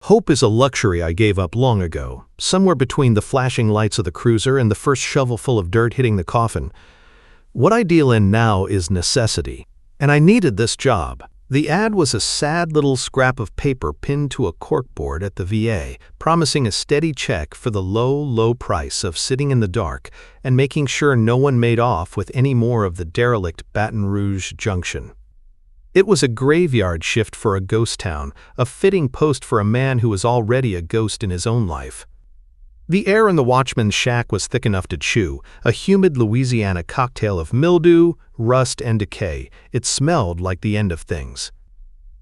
Hope is a luxury I gave up long ago, somewhere between the flashing lights of the cruiser and the first shovelful of dirt hitting the coffin. What I deal in now is necessity, and I needed this job. The ad was a sad little scrap of paper pinned to a corkboard at the VA, promising a steady check for the low price of sitting in the dark and making sure no one made off with any more of the derelict Baton Rouge junction. It was a graveyard shift for a ghost town, a fitting post for a man who was already a ghost in his own life. The air in the Watchman's shack was thick enough to chew, a humid Louisiana cocktail of mildew, rust, and decay. It smelled like the end of things.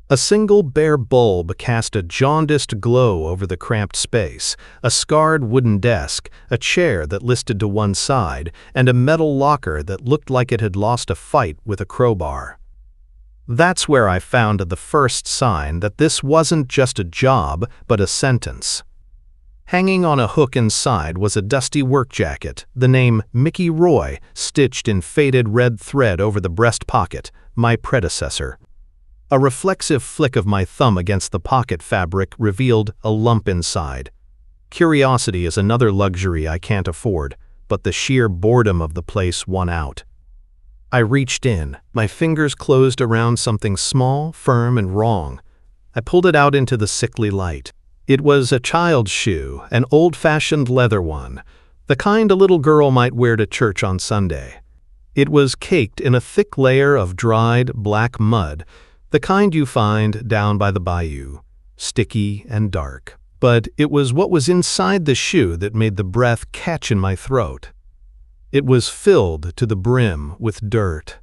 A single bare bulb cast a jaundiced glow over the cramped space, a scarred wooden desk, a chair that listed to one side, and a metal locker that looked like it had lost a fight with a crowbar. That's where I found the first sign that this wasn't just a job, but a sentence. Hanging on a hook inside was a dusty work jacket, the name Mickey Roy stitched in faded red thread over the breast pocket, my predecessor. A reflexive flick of my thumb against the pocket fabric revealed a lump inside. Curiosity is another luxury I can't afford, but the sheer boredom of the place won out. I reached in, my fingers closed around something small, firm, and wrong. I pulled it out into the sickly light. It was a child's shoe, an old-fashioned leather one, the kind a little girl might wear to church on Sunday. It was caked in a thick layer of dried, black mud, the kind you find down by the bayou, sticky and dark. But it was what was inside the shoe that made the breath catch in my throat. It was filled to the brim with dirt.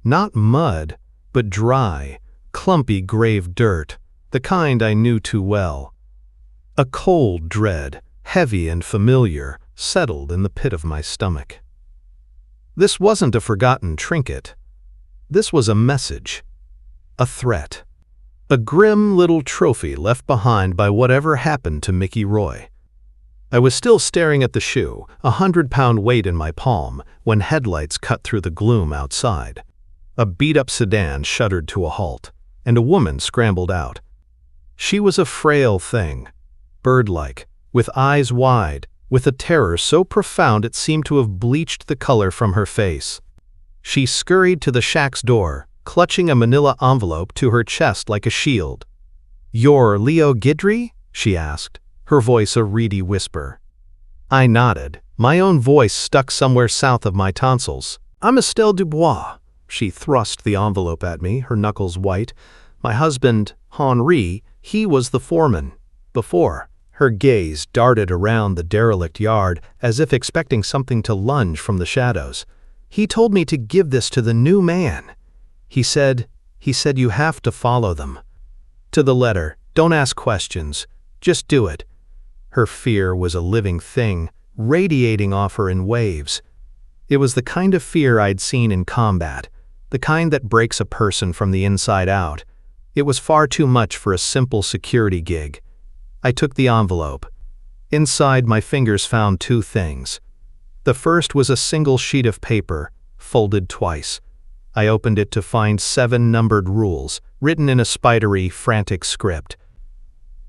Not mud, but dry, clumpy grave dirt, the kind I knew too well. A cold dread, heavy and familiar, settled in the pit of my stomach. This wasn't a forgotten trinket. This was a message, a threat, a grim little trophy left behind by whatever happened to Mickey Roy. I was still staring at the shoe, 100-pound weight in my palm, when headlights cut through the gloom outside. A beat-up sedan shuddered to a halt, and a woman scrambled out. She was a frail thing, bird-like, with eyes wide, with a terror so profound it seemed to have bleached the color from her face. She scurried to the shack's door, clutching a manila envelope to her chest like a shield. "You're Leo Guidry?" she asked, her voice a reedy whisper. I nodded, my own voice stuck somewhere south of my tonsils. "I'm Estelle Dubois." She thrust the envelope at me, her knuckles white. "My husband, Henri, he was the foreman. Before." Her gaze darted around the derelict yard as if expecting something to lunge from the shadows. "He told me to give this to the new man. He said you have to follow them. To the letter, don't ask questions, just do it." Her fear was a living thing, radiating off her in waves. It was the kind of fear I'd seen in combat, the kind that breaks a person from the inside out. It was far too much for a simple security gig. I took the envelope. Inside, my fingers found two things. The first was a single sheet of paper, folded twice. I opened it to find 7 numbered rules, written in a spidery, frantic script.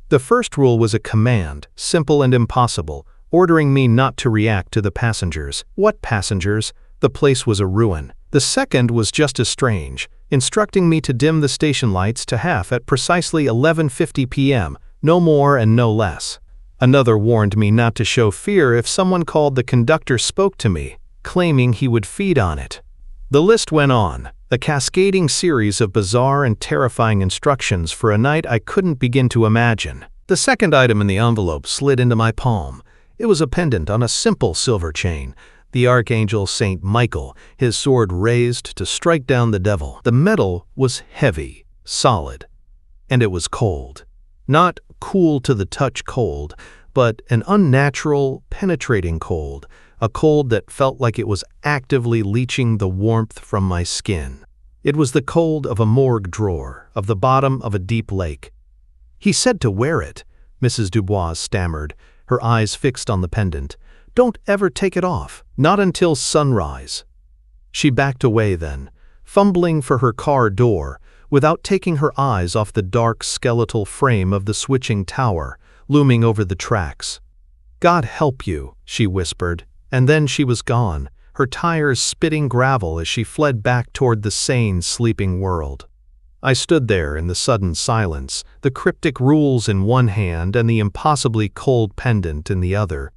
The first rule was a command, simple and impossible, ordering me not to react to the passengers. What passengers? The place was a ruin. The second was just as strange, instructing me to dim the station lights to half at precisely 11:50 p.m., no more and no less. Another warned me not to show fear if someone called the conductor spoke to me, claiming he would feed on it. The list went on, a cascading series of bizarre and terrifying instructions for a night I couldn't begin to imagine. The second item in the envelope slid into my palm. It was a pendant on a simple silver chain, the Archangel Saint Michael, his sword raised to strike down the devil. The metal was heavy, solid, and it was cold. Not cool to the touch cold, but an unnatural, penetrating cold, a cold that felt like it was actively leaching the warmth from my skin. It was the cold of a morgue drawer, of the bottom of a deep lake. "He said to wear it," Mrs. Dubois stammered, her eyes fixed on the pendant. "Don't ever take it off, not until sunrise." She backed away then, fumbling for her car door, without taking her eyes off the dark skeletal frame of the switching tower, looming over the tracks. "God help you," she whispered, and then she was gone, her tires spitting gravel as she fled back toward the sane, sleeping world. I stood there in the sudden silence, the cryptic rules in one hand and the impossibly cold pendant in the other.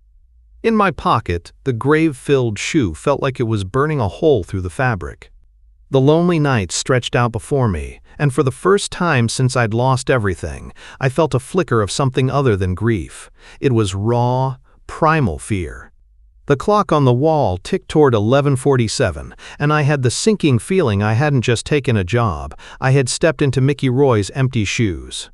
In my pocket, the grave-filled shoe felt like it was burning a hole through the fabric. The lonely night stretched out before me, and for the first time since I'd lost everything, I felt a flicker of something other than grief. It was raw, primal fear. The clock on the wall ticked toward 11:47, and I had the sinking feeling I hadn't just taken a job, I had stepped into Mickey Roy's empty shoes.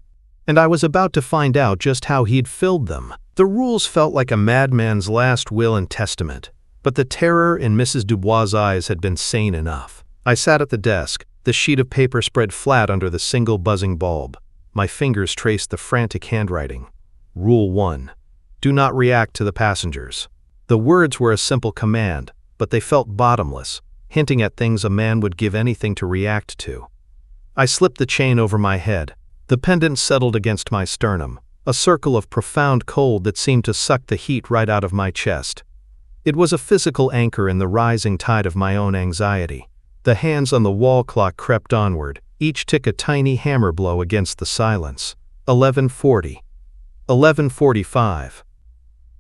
And I was about to find out just how he'd filled them. The rules felt like a madman's last will and testament, but the terror in Mrs. Dubois' eyes had been sane enough. I sat at the desk, the sheet of paper spread flat under the single buzzing bulb. My fingers traced the frantic handwriting. Rule 1. Do not react to the passengers. The words were a simple command, but they felt bottomless, hinting at things a man would give anything to react to. I slipped the chain over my head. The pendant settled against my sternum, a circle of profound cold that seemed to suck the heat right out of my chest. It was a physical anchor in the rising tide of my own anxiety. The hands on the wall clock crept onward, each tick a tiny hammer blow against the silence. 11:40. 11:45.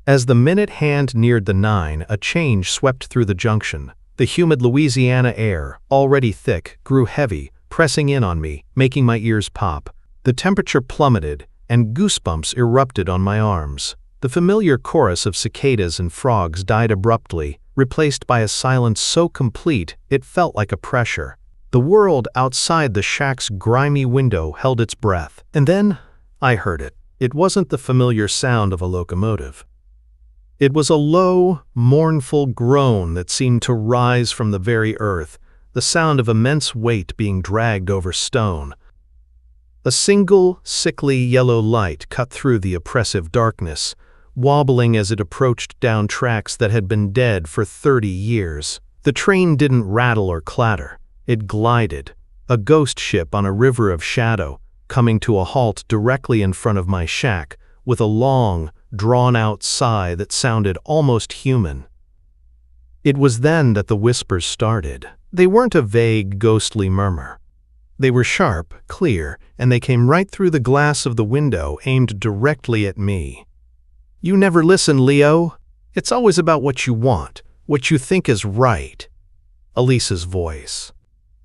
As the minute hand neared the 9, a change swept through the junction. The humid Louisiana air, already thick, grew heavy, pressing in on me, making my ears pop. The temperature plummeted, and goosebumps erupted on my arms. The familiar chorus of cicadas and frogs died abruptly, replaced by a silence so complete it felt like a pressure. The world outside the shack's grimy window held its breath. And then I heard it. It wasn't the familiar sound of a locomotive. It was a low, mournful groan that seemed to rise from the very earth, the sound of immense weight being dragged over stone. A single, sickly yellow light cut through the oppressive darkness, wobbling as it approached down tracks that had been dead for 30 years. The train didn't rattle or clatter. It glided, a ghost ship on a river of shadow, coming to a halt directly in front of my shack, with a long, drawn-out sigh that sounded almost human. It was then that the whispers started. They weren't a vague, ghostly murmur. They were sharp, clear, and they came right through the glass of the window, aimed directly at me. "You never listen, Leo. It's always about what you want, what you think is right." Elisa's voice.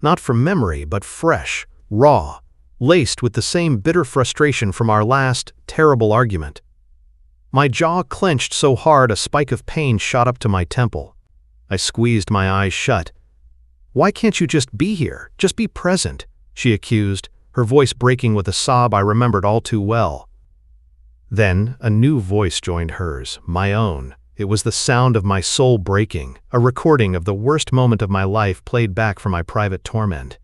Not from memory, but fresh, raw, laced with the same bitter frustration from our last, terrible argument. My jaw clenched so hard a spike of pain shot up to my temple. I squeezed my eyes shut. "Why can't you just be here? Just be present," she accused, her voice breaking with a sob I remembered all too well. Then a new voice joined hers, my own. It was the sound of my soul breaking, a recording of the worst moment of my life played back from my private torment.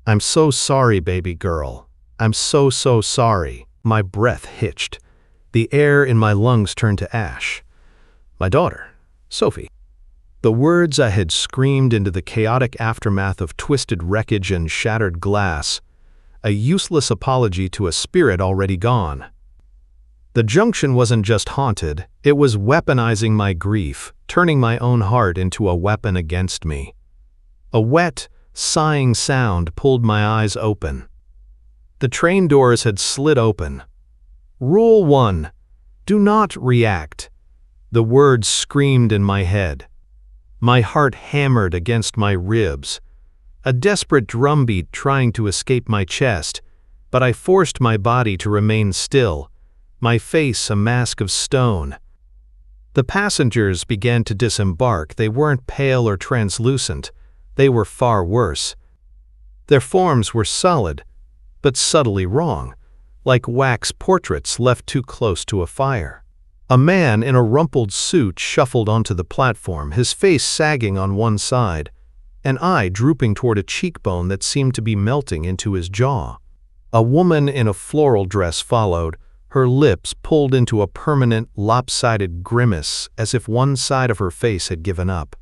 "I'm so sorry, baby girl. I'm so sorry." My breath hitched. The air in my lungs turned to ash. "My daughter, Sophie." The words I had screamed into the chaotic aftermath of twisted wreckage and shattered glass, a useless apology to a spirit already gone. The junction wasn't just haunted, it was weaponizing my grief, turning my own heart into a weapon against me. A wet, sighing sound pulled my eyes open. The train doors had slid open. Rule 1. Do not react. The words screamed in my head. My heart hammered against my ribs, a desperate drumbeat trying to escape my chest, but I forced my body to remain still, my face a mask of stone. The passengers began to disembark. They weren't pale or translucent. They were far worse. Their forms were solid, but subtly wrong, like wax portraits left too close to a fire. A man in a rumpled suit shuffled onto the platform, his face sagging on one side, an eye drooping toward a cheekbone that seemed to be melting into his jaw. A woman in a floral dress followed, her lips pulled into a permanent, lopsided grimace as if one side of her face had given up.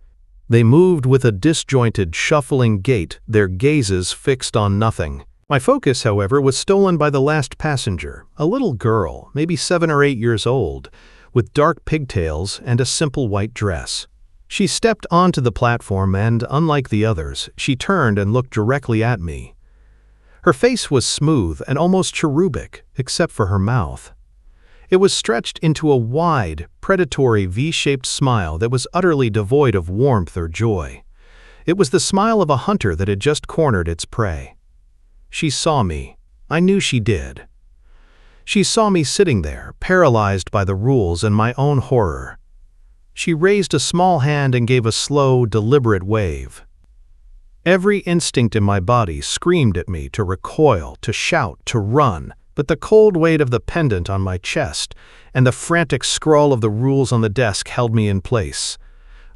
They moved with a disjointed, shuffling gait, their gazes fixed on nothing. My focus, however, was stolen by the last passenger, a little girl, maybe 7 or 8 years old, with dark pigtails and a simple white dress. She stepped onto the platform and, unlike the others, she turned and looked directly at me. Her face was smooth and almost cherubic, except for her mouth. It was stretched into a wide, predatory V-shaped smile that was utterly devoid of warmth or joy. It was the smile of a hunter that had just cornered its prey. She saw me. I knew she did. She saw me sitting there, paralyzed by the rules and my own horror. She raised a small hand and gave a slow, deliberate wave. Every instinct in my body screamed at me to recoil, to shout, to run, but the cold weight of the pendant on my chest and the frantic scrawl of the rules on the desk held me in place.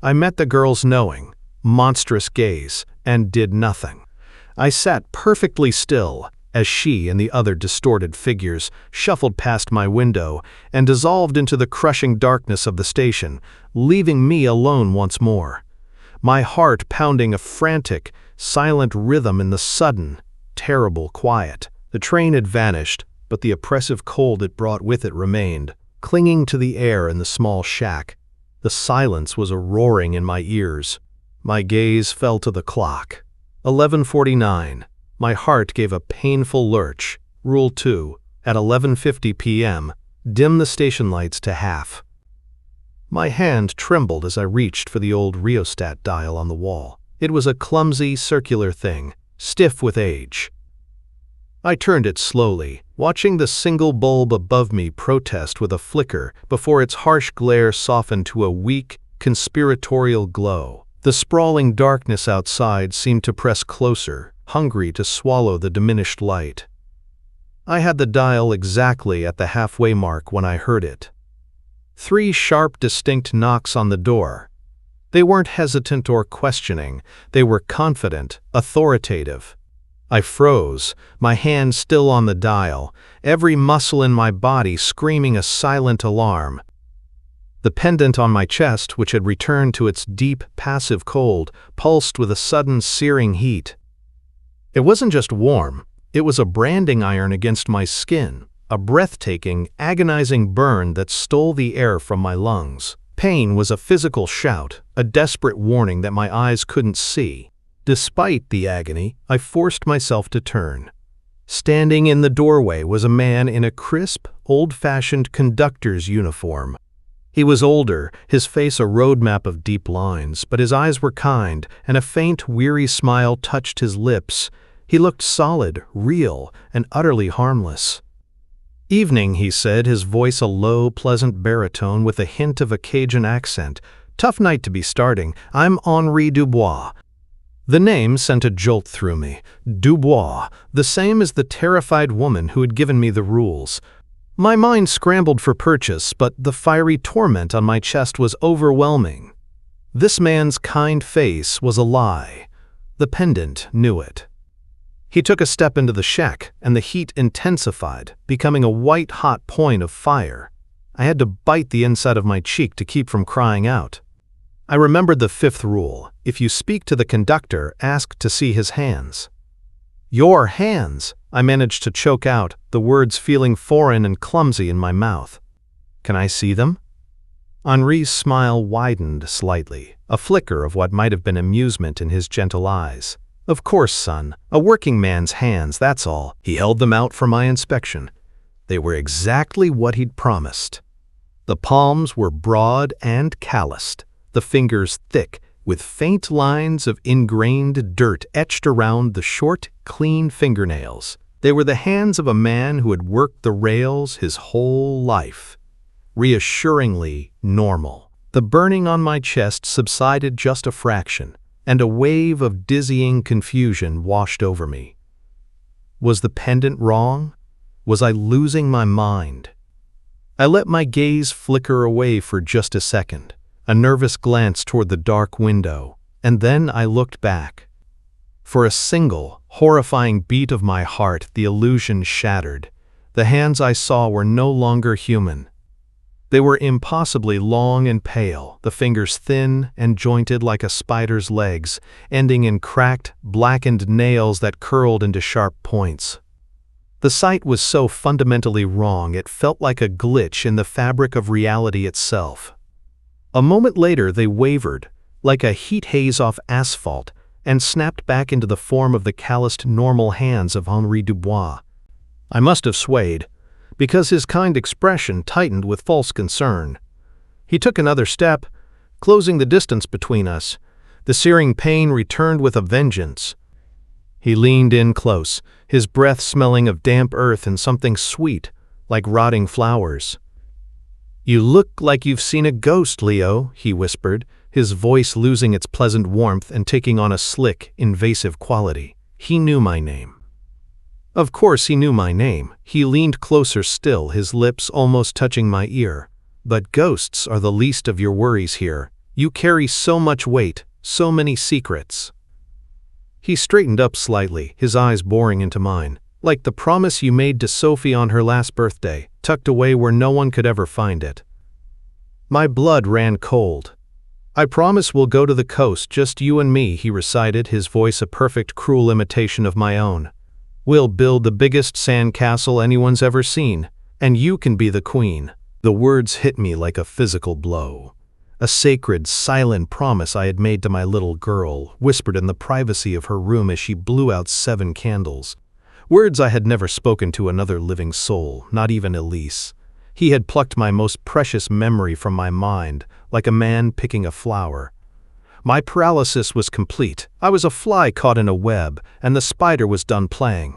I met the girl's knowing, monstrous gaze and did nothing. I sat perfectly still as she and the other distorted figures shuffled past my window and dissolved into the crushing darkness of the station, leaving me alone once more. My heart pounding a frantic, silent rhythm in the sudden, terrible quiet. The train had vanished, but the oppressive cold it brought with it remained, clinging to the air in the small shack. The silence was a roaring in my ears. My gaze fell to the clock. 11:49. My heart gave a painful lurch. Rule 2. At 11:50 p.m., dim the station lights to half. My hand trembled as I reached for the old rheostat dial on the wall. It was a clumsy, circular thing, stiff with age. I turned it slowly, watching the single bulb above me protest with a flicker before its harsh glare softened to a weak, conspiratorial glow. The sprawling darkness outside seemed to press closer, hungry to swallow the diminished light. I had the dial exactly at the halfway mark when I heard it. 3 sharp, distinct knocks on the door. They weren't hesitant or questioning. They were confident, authoritative. I froze, my hand still on the dial, every muscle in my body screaming a silent alarm. The pendant on my chest, which had returned to its deep, passive cold, pulsed with a sudden searing heat. It wasn't just warm, it was a branding iron against my skin, a breathtaking, agonizing burn that stole the air from my lungs. Pain was a physical shout, a desperate warning that my eyes couldn't see. Despite the agony, I forced myself to turn. Standing in the doorway was a man in a crisp, old-fashioned conductor's uniform. He was older, his face a roadmap of deep lines, but his eyes were kind, and a faint, weary smile touched his lips. He looked solid, real, and utterly harmless. "Evening," he said, his voice a low, pleasant baritone with a hint of a Cajun accent. "Tough night to be starting. I'm Henri Dubois." The name sent a jolt through me. Dubois, the same as the terrified woman who had given me the rules. My mind scrambled for purchase, but the fiery torment on my chest was overwhelming. This man's kind face was a lie. The pendant knew it. He took a step into the shack, and the heat intensified, becoming a white-hot point of fire. I had to bite the inside of my cheek to keep from crying out. I remembered the 5th rule: if you speak to the conductor, ask to see his hands. "Your hands!" I managed to choke out, the words feeling foreign and clumsy in my mouth. "Can I see them?" Henri's smile widened slightly, a flicker of what might have been amusement in his gentle eyes. "Of course, son. A working man's hands, that's all." He held them out for my inspection. They were exactly what he'd promised. The palms were broad and calloused, the fingers thick, with faint lines of ingrained dirt etched around the short, clean fingernails. They were the hands of a man who had worked the rails his whole life. Reassuringly normal. The burning on my chest subsided just a fraction, and a wave of dizzying confusion washed over me. Was the pendant wrong? Was I losing my mind? I let my gaze flicker away for just a second, a nervous glance toward the dark window, and then I looked back. For a single, horrifying beat of my heart, the illusion shattered. The hands I saw were no longer human. They were impossibly long and pale, the fingers thin and jointed like a spider's legs, ending in cracked, blackened nails that curled into sharp points. The sight was so fundamentally wrong it felt like a glitch in the fabric of reality itself. A moment later they wavered, like a heat haze off asphalt, and snapped back into the form of the calloused normal hands of Henri Dubois. I must have swayed, because his kind expression tightened with false concern. He took another step, closing the distance between us. The searing pain returned with a vengeance. He leaned in close, his breath smelling of damp earth and something sweet, like rotting flowers. "You look like you've seen a ghost, Leo," he whispered, his voice losing its pleasant warmth and taking on a slick, invasive quality. He knew my name. Of course he knew my name. He leaned closer still, his lips almost touching my ear. "But ghosts are the least of your worries here. You carry so much weight, so many secrets." He straightened up slightly, his eyes boring into mine, like the promise you made to Sophie on her last birthday, tucked away where no one could ever find it. My blood ran cold. "I promise we'll go to the coast, just you and me," he recited, his voice a perfect cruel imitation of my own. "We'll build the biggest sand castle anyone's ever seen, and you can be the queen." The words hit me like a physical blow. A sacred, silent promise I had made to my little girl, whispered in the privacy of her room as she blew out 7 candles. Words I had never spoken to another living soul, not even Elise. He had plucked my most precious memory from my mind, like a man picking a flower. My paralysis was complete. I was a fly caught in a web, and the spider was done playing.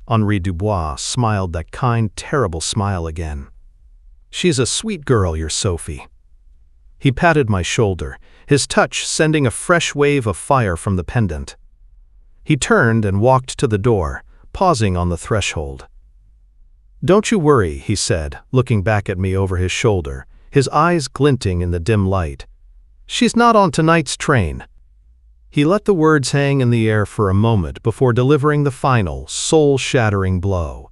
Henri Dubois smiled that kind, terrible smile again. "She's a sweet girl, your Sophie." He patted my shoulder, his touch sending a fresh wave of fire from the pendant. He turned and walked to the door, pausing on the threshold. "Don't you worry," he said, looking back at me over his shoulder, his eyes glinting in the dim light. "She's not on tonight's train." He let the words hang in the air for a moment before delivering the final, soul-shattering blow.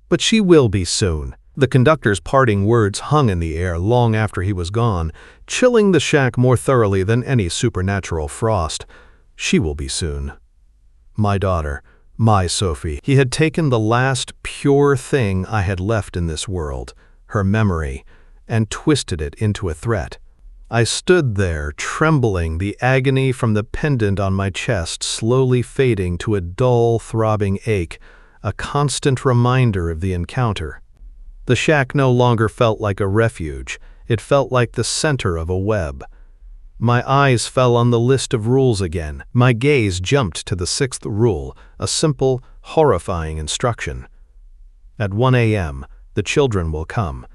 "But she will be soon." The conductor's parting words hung in the air long after he was gone, chilling the shack more thoroughly than any supernatural frost. "She will be soon. My daughter, my Sophie." He had taken the last pure thing I had left in this world, her memory, and twisted it into a threat. I stood there, trembling, the agony from the pendant on my chest slowly fading to a dull, throbbing ache, a constant reminder of the encounter. The shack no longer felt like a refuge, it felt like the center of a web. My eyes fell on the list of rules again. My gaze jumped to the 6th rule, a simple, horrifying instruction. At 1 a.m., the children will come.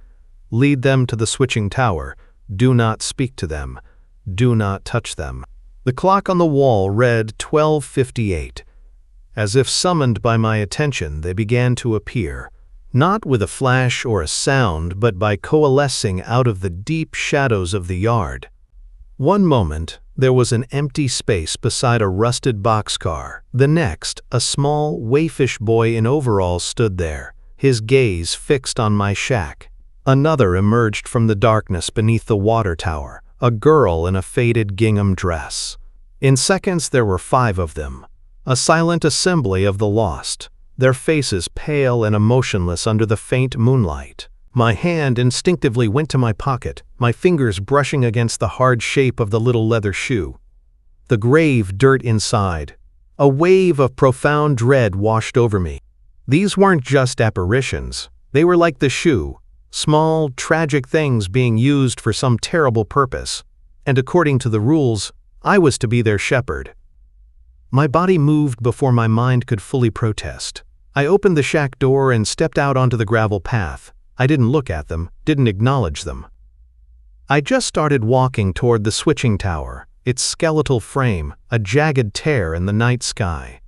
Lead them to the switching tower. Do not speak to them. Do not touch them. The clock on the wall read 12:58. As if summoned by my attention, they began to appear, not with a flash or a sound, but by coalescing out of the deep shadows of the yard. One moment, there was an empty space beside a rusted boxcar. The next, a small, waifish boy in overalls stood there, his gaze fixed on my shack. Another emerged from the darkness beneath the water tower, a girl in a faded gingham dress. In seconds there were 5 of them, a silent assembly of the lost, their faces pale and emotionless under the faint moonlight. My hand instinctively went to my pocket, my fingers brushing against the hard shape of the little leather shoe. The grave dirt inside. A wave of profound dread washed over me. These weren't just apparitions, they were like the shoe. Small, tragic things being used for some terrible purpose, and according to the rules, I was to be their shepherd. My body moved before my mind could fully protest. I opened the shack door and stepped out onto the gravel path. I didn't look at them, didn't acknowledge them. I just started walking toward the switching tower, its skeletal frame, a jagged tear in the night sky.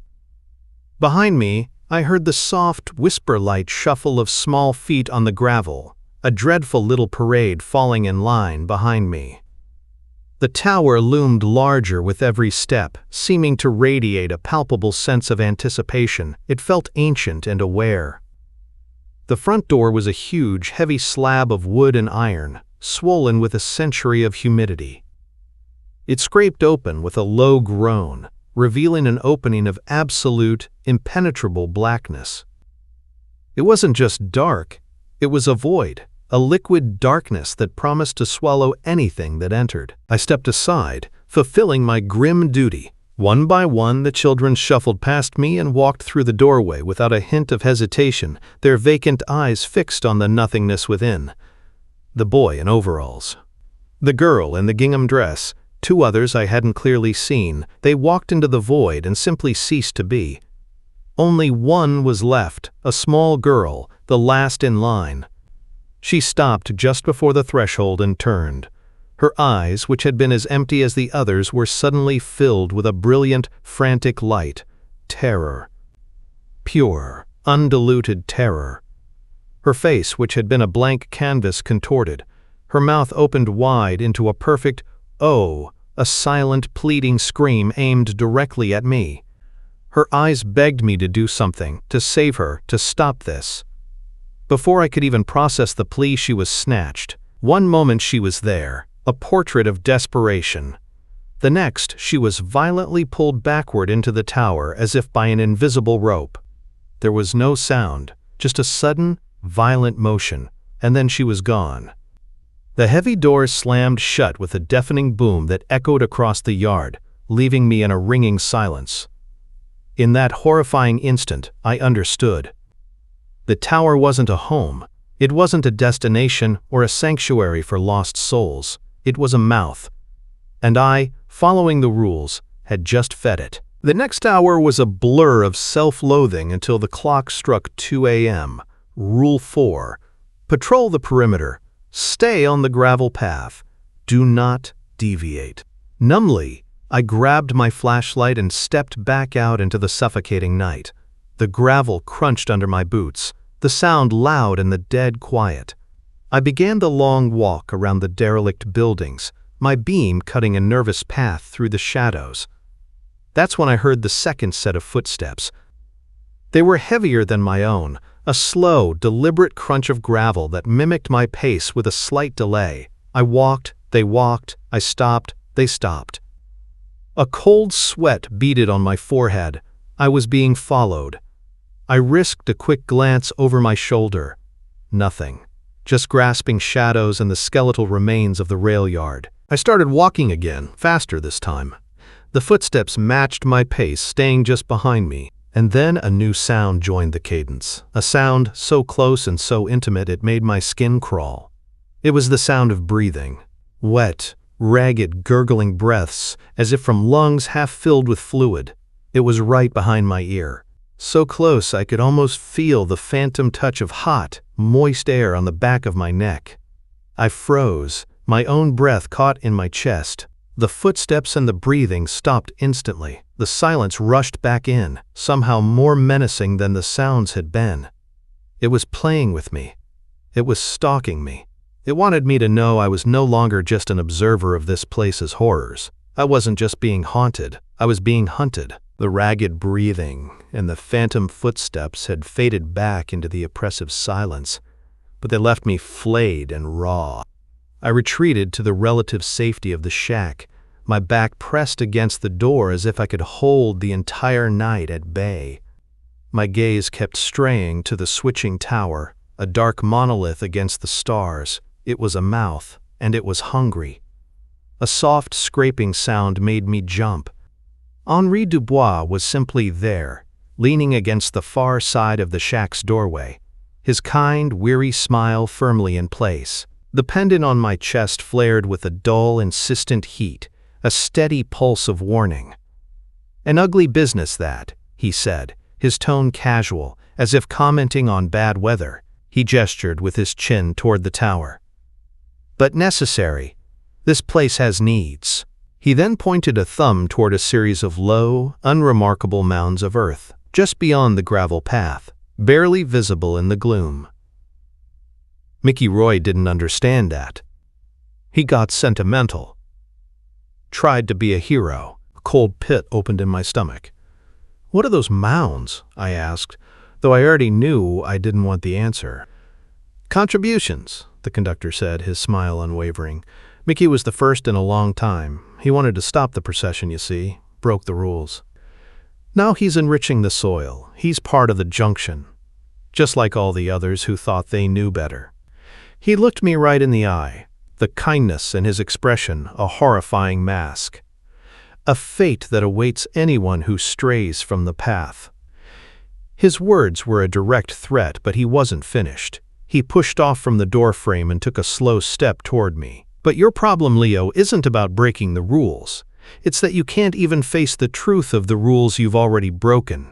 Behind me, I heard the soft, whisper-light shuffle of small feet on the gravel, a dreadful little parade falling in line behind me. The tower loomed larger with every step, seeming to radiate a palpable sense of anticipation. It felt ancient and aware. The front door was a huge, heavy slab of wood and iron, swollen with a century of humidity. It scraped open with a low groan, revealing an opening of absolute, impenetrable blackness. It wasn't just dark, it was a void, a liquid darkness that promised to swallow anything that entered. I stepped aside, fulfilling my grim duty. One by one, the children shuffled past me and walked through the doorway without a hint of hesitation, their vacant eyes fixed on the nothingness within. The boy in overalls. The girl in the gingham dress. Two others I hadn't clearly seen. They walked into the void and simply ceased to be. Only one was left, a small girl, the last in line. She stopped just before the threshold and turned. Her eyes, which had been as empty as the others, were suddenly filled with a brilliant, frantic light. Terror. Pure, undiluted terror. Her face, which had been a blank canvas, contorted. Her mouth opened wide into a perfect "oh," a silent, pleading scream aimed directly at me. Her eyes begged me to do something, to save her, to stop this. Before I could even process the plea, she was snatched. One moment she was there, a portrait of desperation. The next, she was violently pulled backward into the tower as if by an invisible rope. There was no sound, just a sudden, violent motion, and then she was gone. The heavy doors slammed shut with a deafening boom that echoed across the yard, leaving me in a ringing silence. In that horrifying instant, I understood. The tower wasn't a home. It wasn't a destination or a sanctuary for lost souls. It was a mouth. And I, following the rules, had just fed it. The next hour was a blur of self-loathing until the clock struck 2 a.m. Rule 4. Patrol the perimeter. Stay on the gravel path. Do not deviate. Numbly, I grabbed my flashlight and stepped back out into the suffocating night. The gravel crunched under my boots, the sound loud and the dead quiet. I began the long walk around the derelict buildings, my beam cutting a nervous path through the shadows. That's when I heard the second set of footsteps. They were heavier than my own, a slow, deliberate crunch of gravel that mimicked my pace with a slight delay. I walked, they walked, I stopped, they stopped. A cold sweat beaded on my forehead. I was being followed. I risked a quick glance over my shoulder. Nothing. Just grasping shadows and the skeletal remains of the railyard. I started walking again, faster this time. The footsteps matched my pace, staying just behind me. And then a new sound joined the cadence. A sound so close and so intimate it made my skin crawl. It was the sound of breathing. Wet, ragged, gurgling breaths, as if from lungs half filled with fluid. It was right behind my ear. So close I could almost feel the phantom touch of hot, moist air on the back of my neck. I froze, my own breath caught in my chest. The footsteps and the breathing stopped instantly. The silence rushed back in, somehow more menacing than the sounds had been. It was playing with me. It was stalking me. It wanted me to know I was no longer just an observer of this place's horrors. I wasn't just being haunted, I was being hunted. The ragged breathing and the phantom footsteps had faded back into the oppressive silence, but they left me flayed and raw. I retreated to the relative safety of the shack, my back pressed against the door as if I could hold the entire night at bay. My gaze kept straying to the switching tower, a dark monolith against the stars. It was a mouth, and it was hungry. A soft scraping sound made me jump. Henri Dubois was simply there, leaning against the far side of the shack's doorway, his kind, weary smile firmly in place. The pendant on my chest flared with a dull, insistent heat, a steady pulse of warning. "An ugly business that," he said, his tone casual, as if commenting on bad weather. He gestured with his chin toward the tower. "But necessary. This place has needs." He then pointed a thumb toward a series of low, unremarkable mounds of earth, just beyond the gravel path, barely visible in the gloom. Mickey Roy didn't understand that. He got sentimental. Tried to be a hero. A cold pit opened in my stomach. "What are those mounds?" I asked. though I already knew I didn't want the answer. "Contributions," the conductor said, his smile unwavering. Mickey was the first in a long time. He wanted to stop the procession, you see. Broke the rules. Now he's enriching the soil. He's part of the junction. Just like all the others who thought they knew better. He looked me right in the eye. The kindness in his expression, a horrifying mask. A fate that awaits anyone who strays from the path. His words were a direct threat, but he wasn't finished. He pushed off from the doorframe and took a slow step toward me. "But your problem, Leo, isn't about breaking the rules. It's that you can't even face the truth of the rules you've already broken."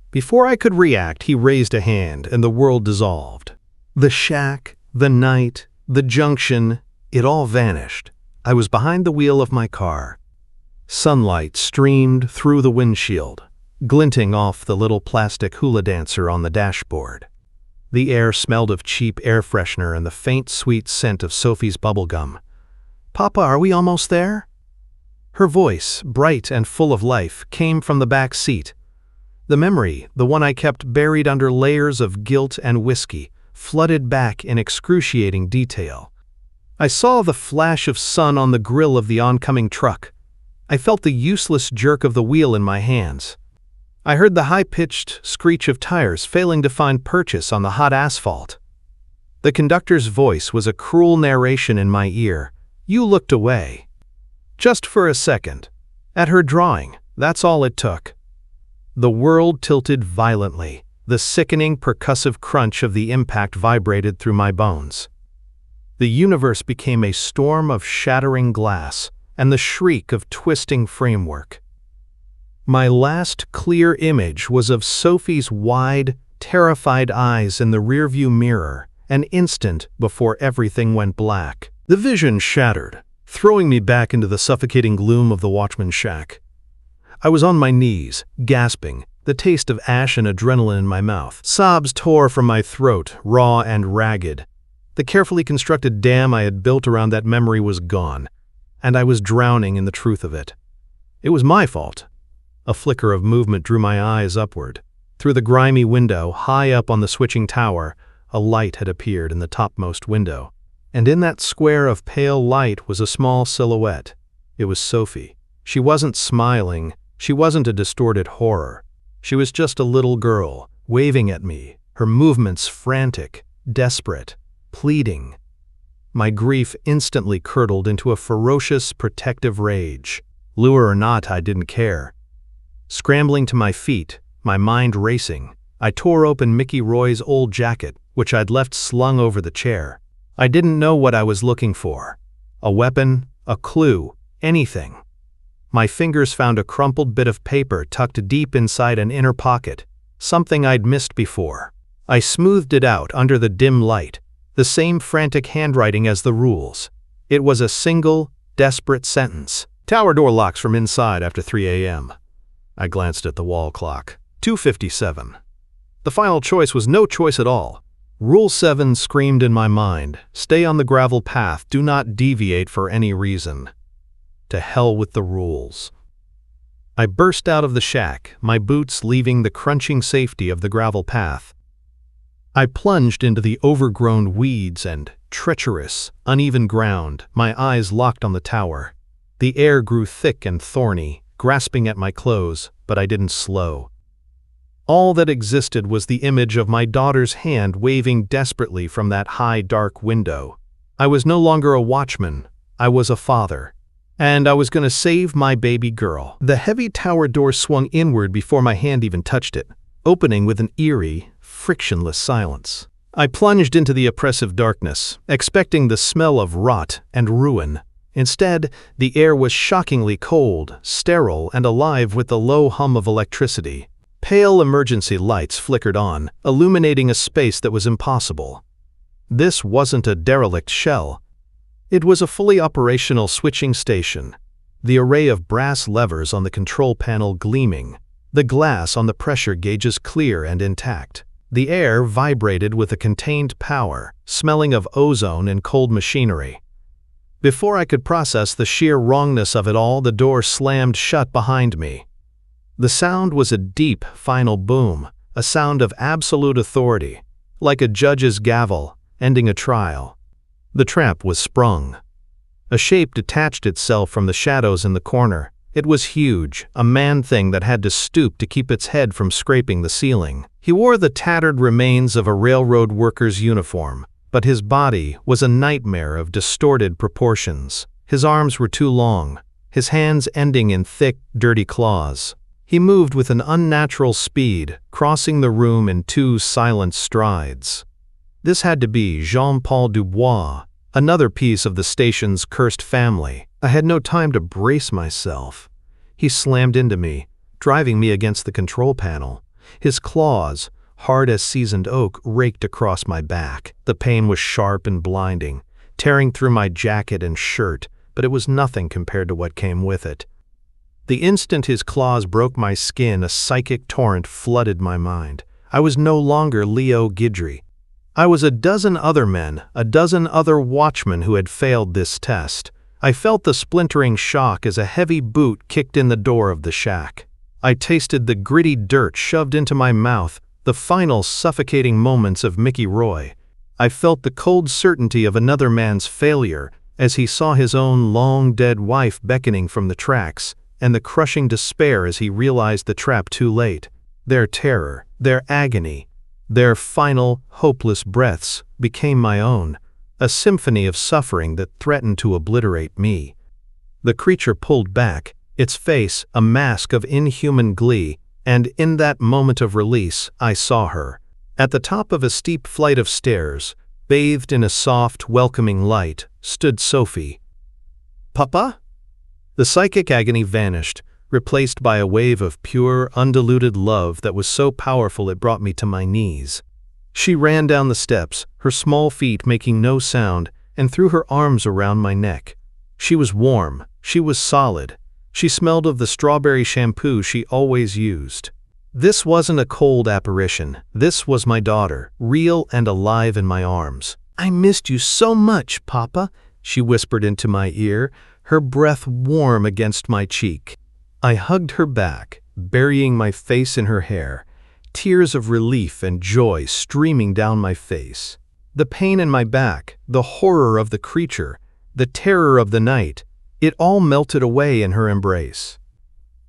Before I could react, he raised a hand, and the world dissolved. The shack, the night, the junction, it all vanished. I was behind the wheel of my car. Sunlight streamed through the windshield, glinting off the little plastic hula dancer on the dashboard. The air smelled of cheap air freshener and the faint, sweet scent of Sophie's bubblegum. "Papa, are we almost there?" Her voice, bright and full of life, came from the back seat. The memory, the one I kept buried under layers of guilt and whiskey, flooded back in excruciating detail. I saw the flash of sun on the grill of the oncoming truck. I felt the useless jerk of the wheel in my hands. I heard the high-pitched screech of tires failing to find purchase on the hot asphalt. The conductor's voice was a cruel narration in my ear. You looked away. Just for a second. At her drawing, that's all it took. The world tilted violently. The sickening percussive crunch of the impact vibrated through my bones. The universe became a storm of shattering glass and the shriek of twisting framework. My last clear image was of Sophie's wide, terrified eyes in the rearview mirror, an instant before everything went black. The vision shattered, throwing me back into the suffocating gloom of the Watchman shack. I was on my knees, gasping, the taste of ash and adrenaline in my mouth. Sobs tore from my throat, raw and ragged. The carefully constructed dam I had built around that memory was gone, and I was drowning in the truth of it. It was my fault. A flicker of movement drew my eyes upward. Through the grimy window, high up on the switching tower, a light had appeared in the topmost window. And in that square of pale light was a small silhouette. It was Sophie. She wasn't smiling. She wasn't a distorted horror. She was just a little girl, waving at me, her movements frantic, desperate, pleading. My grief instantly curdled into a ferocious, protective rage. Lure or not, I didn't care. Scrambling to my feet, my mind racing, I tore open Mickey Roy's old jacket, which I'd left slung over the chair. I didn't know what I was looking for. A weapon, a clue, anything. My fingers found a crumpled bit of paper tucked deep inside an inner pocket, something I'd missed before. I smoothed it out under the dim light, the same frantic handwriting as the rules. It was a single, desperate sentence. "Tower door locks from inside after 3 a.m. I glanced at the wall clock. 2:57. The final choice was no choice at all. Rule 7 screamed in my mind, stay on the gravel path, do not deviate for any reason. To hell with the rules. I burst out of the shack, my boots leaving the crunching safety of the gravel path. I plunged into the overgrown weeds and treacherous, uneven ground, my eyes locked on the tower. The air grew thick and thorny, grasping at my clothes, but I didn't slow. All that existed was the image of my daughter's hand waving desperately from that high, dark window. I was no longer a watchman, I was a father. And I was going to save my baby girl. The heavy tower door swung inward before my hand even touched it, opening with an eerie, frictionless silence. I plunged into the oppressive darkness, expecting the smell of rot and ruin. Instead, the air was shockingly cold, sterile, and alive with the low hum of electricity. Pale emergency lights flickered on, illuminating a space that was impossible. This wasn't a derelict shell. It was a fully operational switching station, the array of brass levers on the control panel gleaming, the glass on the pressure gauges clear and intact. The air vibrated with a contained power, smelling of ozone and cold machinery. Before I could process the sheer wrongness of it all, the door slammed shut behind me. The sound was a deep, final boom, a sound of absolute authority, like a judge's gavel ending a trial. The trap was sprung. A shape detached itself from the shadows in the corner. It was huge, a man-thing that had to stoop to keep its head from scraping the ceiling. He wore the tattered remains of a railroad worker's uniform, but his body was a nightmare of distorted proportions. His arms were too long, his hands ending in thick, dirty claws. He moved with an unnatural speed, crossing the room in 2 silent strides. This had to be Jean-Paul Dubois, another piece of the station's cursed family. I had no time to brace myself. He slammed into me, driving me against the control panel. His claws, hard as seasoned oak, raked across my back. The pain was sharp and blinding, tearing through my jacket and shirt, but it was nothing compared to what came with it. The instant his claws broke my skin, a psychic torrent flooded my mind. I was no longer Leo Guidry. I was a dozen other men, a dozen other watchmen who had failed this test. I felt the splintering shock as a heavy boot kicked in the door of the shack. I tasted the gritty dirt shoved into my mouth, the final suffocating moments of Mickey Roy. I felt the cold certainty of another man's failure as he saw his own long-dead wife beckoning from the tracks, and the crushing despair as he realized the trap too late. Their terror, their agony, their final, hopeless breaths became my own, a symphony of suffering that threatened to obliterate me. The creature pulled back, its face a mask of inhuman glee, and in that moment of release, I saw her. At the top of a steep flight of stairs, bathed in a soft, welcoming light, stood Sophie. "Papa?" The psychic agony vanished, replaced by a wave of pure, undiluted love that was so powerful it brought me to my knees. She ran down the steps, her small feet making no sound, and threw her arms around my neck. She was warm, she was solid. She smelled of the strawberry shampoo she always used. This wasn't a cold apparition. This was my daughter, real and alive in my arms. "I missed you so much, Papa," she whispered into my ear, her breath warm against my cheek. I hugged her back, burying my face in her hair, tears of relief and joy streaming down my face. The pain in my back, the horror of the creature, the terror of the night, it all melted away in her embrace.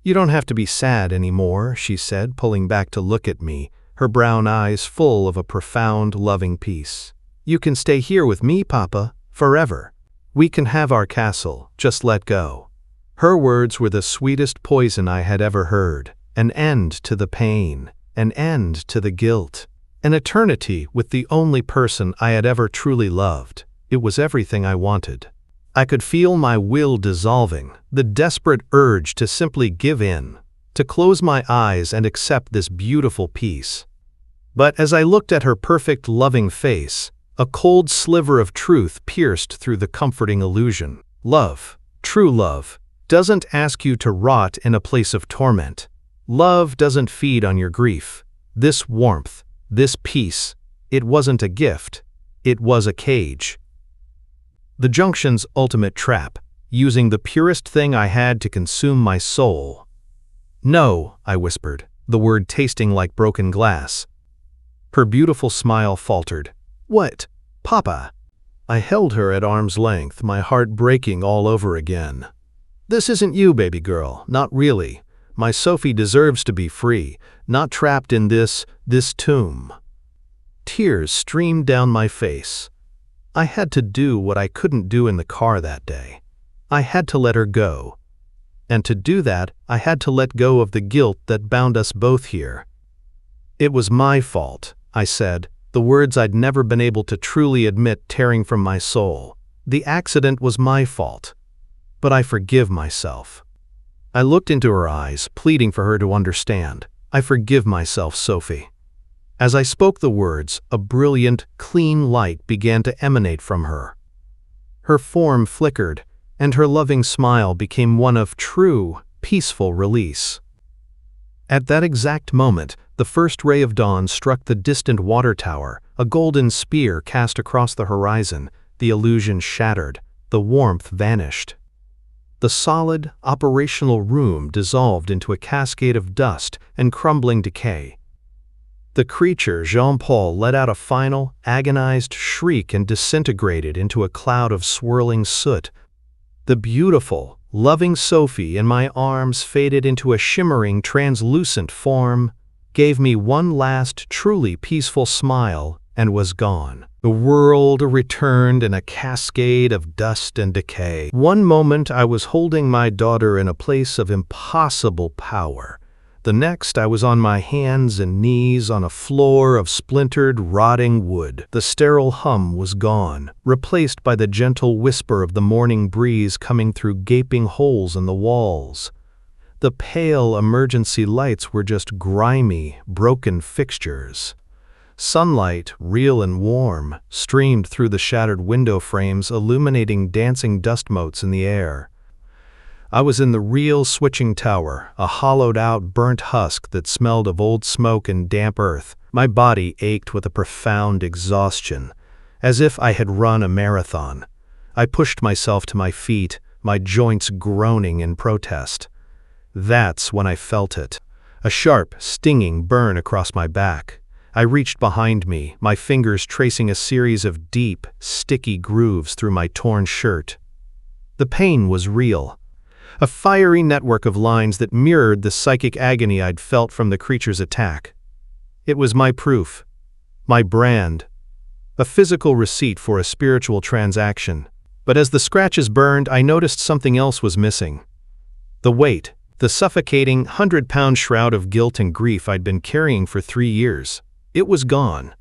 "You don't have to be sad anymore," she said, pulling back to look at me, her brown eyes full of a profound, loving peace. "You can stay here with me, Papa, forever. We can have our castle, just let go." Her words were the sweetest poison I had ever heard. An end to the pain, an end to the guilt, an eternity with the only person I had ever truly loved. It was everything I wanted. I could feel my will dissolving, the desperate urge to simply give in, to close my eyes and accept this beautiful peace. But as I looked at her perfect, loving face, a cold sliver of truth pierced through the comforting illusion. Love, true love, doesn't ask you to rot in a place of torment. Love doesn't feed on your grief. This warmth, this peace, it wasn't a gift, it was a cage. The junction's ultimate trap, using the purest thing I had to consume my soul. "No," I whispered, the word tasting like broken glass. Her beautiful smile faltered. "What, Papa?" I held her at arm's length, my heart breaking all over again. "This isn't you, baby girl, not really. My Sophie deserves to be free, not trapped in this tomb." Tears streamed down my face. I had to do what I couldn't do in the car that day. I had to let her go. And to do that, I had to let go of the guilt that bound us both here. "It was my fault," I said, the words I'd never been able to truly admit tearing from my soul. "The accident was my fault. But I forgive myself." I looked into her eyes, pleading for her to understand. "I forgive myself, Sophie." As I spoke the words, a brilliant, clean light began to emanate from her. Her form flickered, and her loving smile became one of true, peaceful release. At that exact moment, the first ray of dawn struck the distant water tower, a golden spear cast across the horizon. The illusion shattered, the warmth vanished. The solid, operational room dissolved into a cascade of dust and crumbling decay. The creature, Jean-Paul, let out a final, agonized shriek and disintegrated into a cloud of swirling soot. The beautiful, loving Sophie in my arms faded into a shimmering, translucent form, gave me one last, truly peaceful smile, and was gone. The world returned in a cascade of dust and decay. One moment I was holding my daughter in a place of impossible power. The next, I was on my hands and knees on a floor of splintered, rotting wood. The sterile hum was gone, replaced by the gentle whisper of the morning breeze coming through gaping holes in the walls. The pale emergency lights were just grimy, broken fixtures. Sunlight, real and warm, streamed through the shattered window frames, illuminating dancing dust motes in the air. I was in the real switching tower, a hollowed-out, burnt husk that smelled of old smoke and damp earth. My body ached with a profound exhaustion, as if I had run a marathon. I pushed myself to my feet, my joints groaning in protest. That's when I felt it. A sharp, stinging burn across my back. I reached behind me, my fingers tracing a series of deep, sticky grooves through my torn shirt. The pain was real. A fiery network of lines that mirrored the psychic agony I'd felt from the creature's attack. It was my proof, my brand, a physical receipt for a spiritual transaction. But as the scratches burned, I noticed something else was missing. The weight, the suffocating, 100-pound shroud of guilt and grief I'd been carrying for 3 years. It was gone.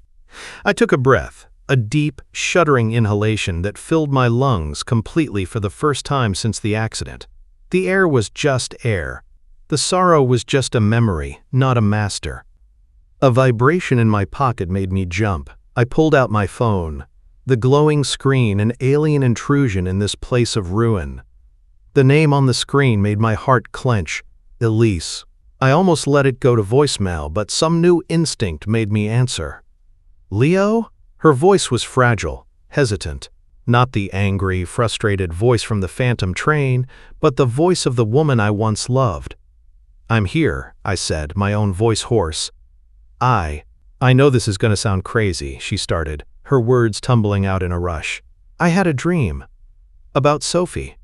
I took a breath, a deep, shuddering inhalation that filled my lungs completely for the first time since the accident. The air was just air. The sorrow was just a memory, not a master. A vibration in my pocket made me jump. I pulled out my phone. The glowing screen, an alien intrusion in this place of ruin. The name on the screen made my heart clench. Elise. I almost let it go to voicemail, but some new instinct made me answer. Leo? Her voice was fragile, hesitant. Not the angry, frustrated voice from the phantom train, but the voice of the woman I once loved. I'm here, I said, my own voice hoarse. I know this is going to sound crazy, she started, her words tumbling out in a rush. I had a dream. About Sophie.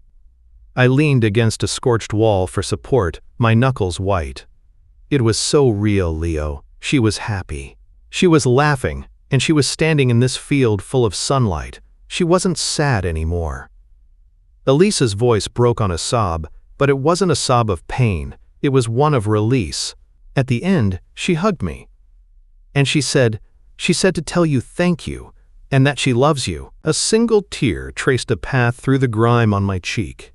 I leaned against a scorched wall for support, my knuckles white. It was so real, Leo. She was happy. She was laughing, and she was standing in this field full of sunlight. She wasn't sad anymore. Elisa's voice broke on a sob, but it wasn't a sob of pain. It was one of release. At the end, she hugged me. And she said to tell you thank you, and that she loves you. A single tear traced a path through the grime on my cheek.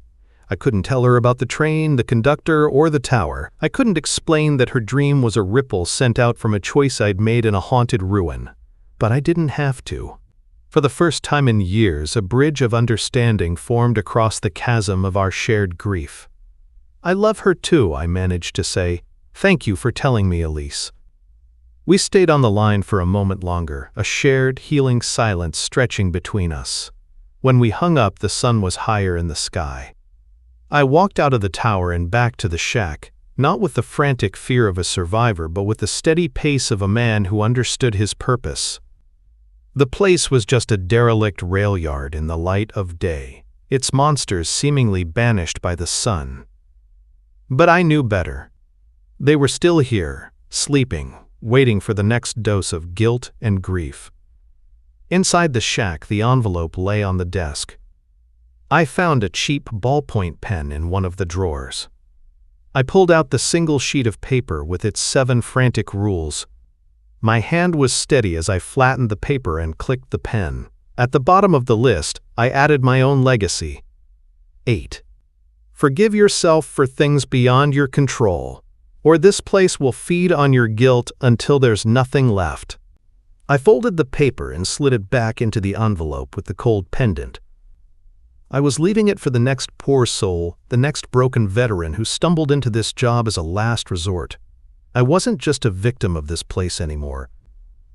I couldn't tell her about the train, the conductor, or the tower. I couldn't explain that her dream was a ripple sent out from a choice I'd made in a haunted ruin. But I didn't have to. For the first time in years, a bridge of understanding formed across the chasm of our shared grief. I love her too, I managed to say. Thank you for telling me, Elise. We stayed on the line for a moment longer, a shared, healing silence stretching between us. When we hung up, the sun was higher in the sky. I walked out of the tower and back to the shack, not with the frantic fear of a survivor, but with the steady pace of a man who understood his purpose. The place was just a derelict railyard in the light of day, its monsters seemingly banished by the sun. But I knew better. They were still here, sleeping, waiting for the next dose of guilt and grief. Inside the shack, the envelope lay on the desk. I found a cheap ballpoint pen in one of the drawers. I pulled out the single sheet of paper with its 7 frantic rules. My hand was steady as I flattened the paper and clicked the pen. At the bottom of the list, I added my own legacy. 8. Forgive yourself for things beyond your control, or this place will feed on your guilt until there's nothing left. I folded the paper and slid it back into the envelope with the cold pendant. I was leaving it for the next poor soul, the next broken veteran who stumbled into this job as a last resort. I wasn't just a victim of this place anymore.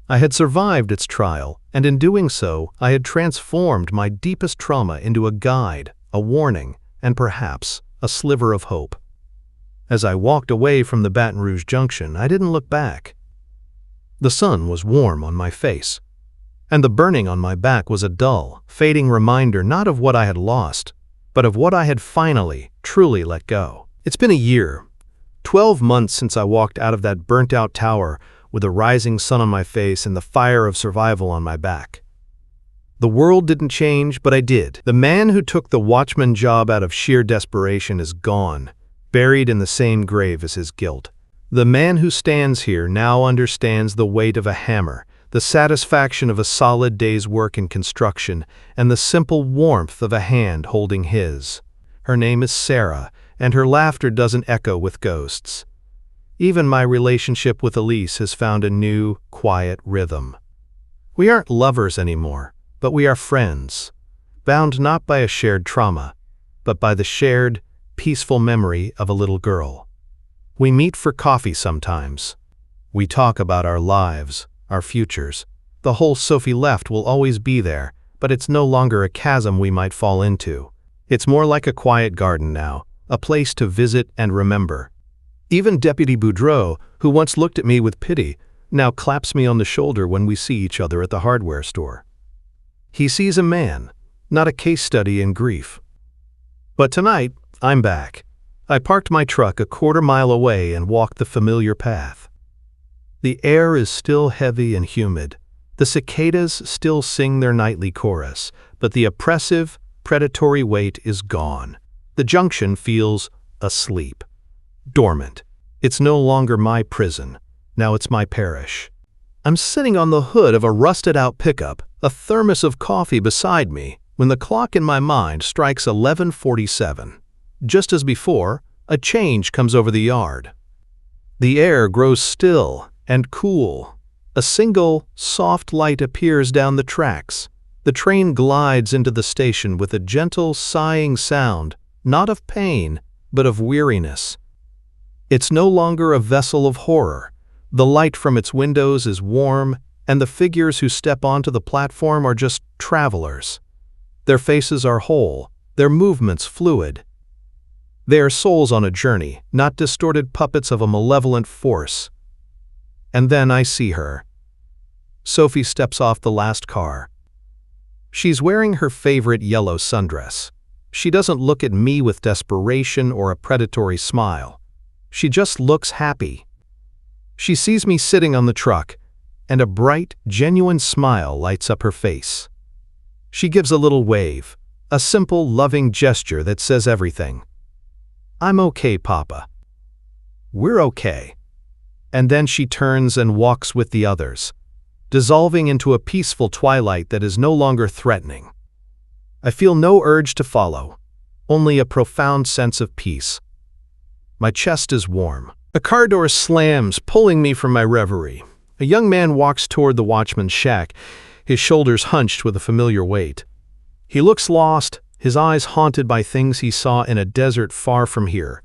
I had survived its trial, and in doing so, I had transformed my deepest trauma into a guide, a warning, and perhaps a sliver of hope. As I walked away from the Baton Rouge junction, I didn't look back. The sun was warm on my face, and the burning on my back was a dull, fading reminder not of what I had lost, but of what I had finally, truly let go. It's been a year, 12 months since I walked out of that burnt-out tower with the rising sun on my face and the fire of survival on my back. The world didn't change, but I did. The man who took the Watchman job out of sheer desperation is gone, buried in the same grave as his guilt. The man who stands here now understands the weight of a hammer, the satisfaction of a solid day's work in construction, and the simple warmth of a hand holding his. Her name is Sarah, and her laughter doesn't echo with ghosts. Even my relationship with Elise has found a new, quiet rhythm. We aren't lovers anymore, but we are friends, bound not by a shared trauma, but by the shared, peaceful memory of a little girl. We meet for coffee sometimes. We talk about our lives, our futures. The hole Sophie left will always be there, but it's no longer a chasm we might fall into. It's more like a quiet garden now, a place to visit and remember. Even Deputy Boudreau, who once looked at me with pity, now claps me on the shoulder when we see each other at the hardware store. He sees a man, not a case study in grief. But tonight, I'm back. I parked my truck a quarter-mile away and walked the familiar path. The air is still heavy and humid. The cicadas still sing their nightly chorus, but the oppressive, predatory weight is gone. The junction feels asleep, dormant. It's no longer my prison. Now it's my parish. I'm sitting on the hood of a rusted-out pickup, a thermos of coffee beside me, when the clock in my mind strikes 11:47. Just as before, a change comes over the yard. The air grows still and cool. A single, soft light appears down the tracks. The train glides into the station with a gentle, sighing sound, not of pain, but of weariness. It's no longer a vessel of horror. The light from its windows is warm, and the figures who step onto the platform are just travelers. Their faces are whole, their movements fluid. They are souls on a journey, not distorted puppets of a malevolent force. And then I see her. Sophie steps off the last car. She's wearing her favorite yellow sundress. She doesn't look at me with desperation or a predatory smile. She just looks happy. She sees me sitting on the truck, and a bright, genuine smile lights up her face. She gives a little wave, a simple, loving gesture that says everything. "I'm okay, Papa. We're okay." And then she turns and walks with the others, dissolving into a peaceful twilight that is no longer threatening. I feel no urge to follow, only a profound sense of peace. My chest is warm. A car door slams, pulling me from my reverie. A young man walks toward the Watchman's shack, his shoulders hunched with a familiar weight. He looks lost, his eyes haunted by things he saw in a desert far from here.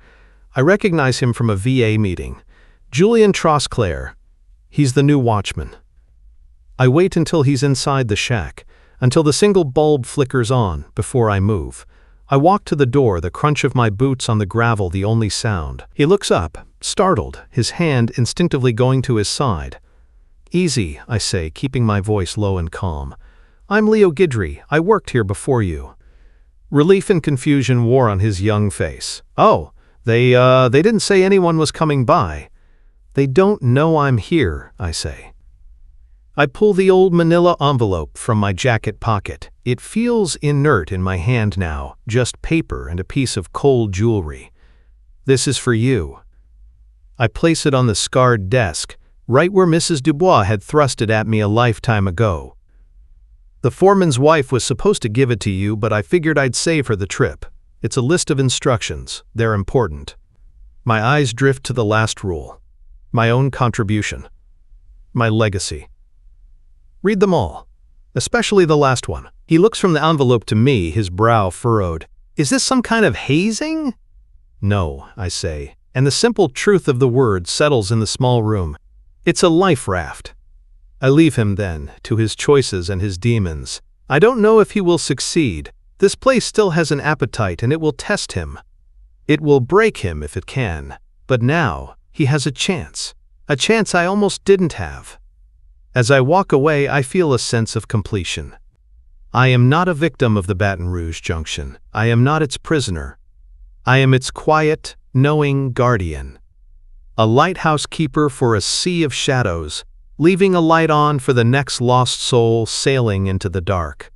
I recognize him from a VA meeting. Julien Trosclair. He's the new Watchman. I wait until he's inside the shack, until the single bulb flickers on, before I move. I walk to the door, the crunch of my boots on the gravel the only sound. He looks up, startled, his hand instinctively going to his side. "Easy," I say, keeping my voice low and calm. "I'm Leo Guidry. I worked here before you." Relief and confusion wore on his young face. "Oh, they didn't say anyone was coming by." "They don't know I'm here," I say. I pull the old manila envelope from my jacket pocket. It feels inert in my hand now, just paper and a piece of cold jewelry. "This is for you." I place it on the scarred desk, right where Mrs. Dubois had thrust it at me a lifetime ago. "The foreman's wife was supposed to give it to you, but I figured I'd save her the trip. It's a list of instructions. They're important." My eyes drift to the last rule. My own contribution. My legacy. Read them all, especially the last one. He looks from the envelope to me, his brow furrowed. "Is this some kind of hazing?" "No," I say, and the simple truth of the word settles in the small room. "It's a life raft." I leave him then, to his choices and his demons. I don't know if he will succeed. This place still has an appetite, and it will test him. It will break him if it can. But now, he has a chance I almost didn't have. As I walk away, I feel a sense of completion. I am not a victim of the Baton Rouge junction. I am not its prisoner. I am its quiet, knowing guardian. A lighthouse keeper for a sea of shadows, leaving a light on for the next lost soul sailing into the dark.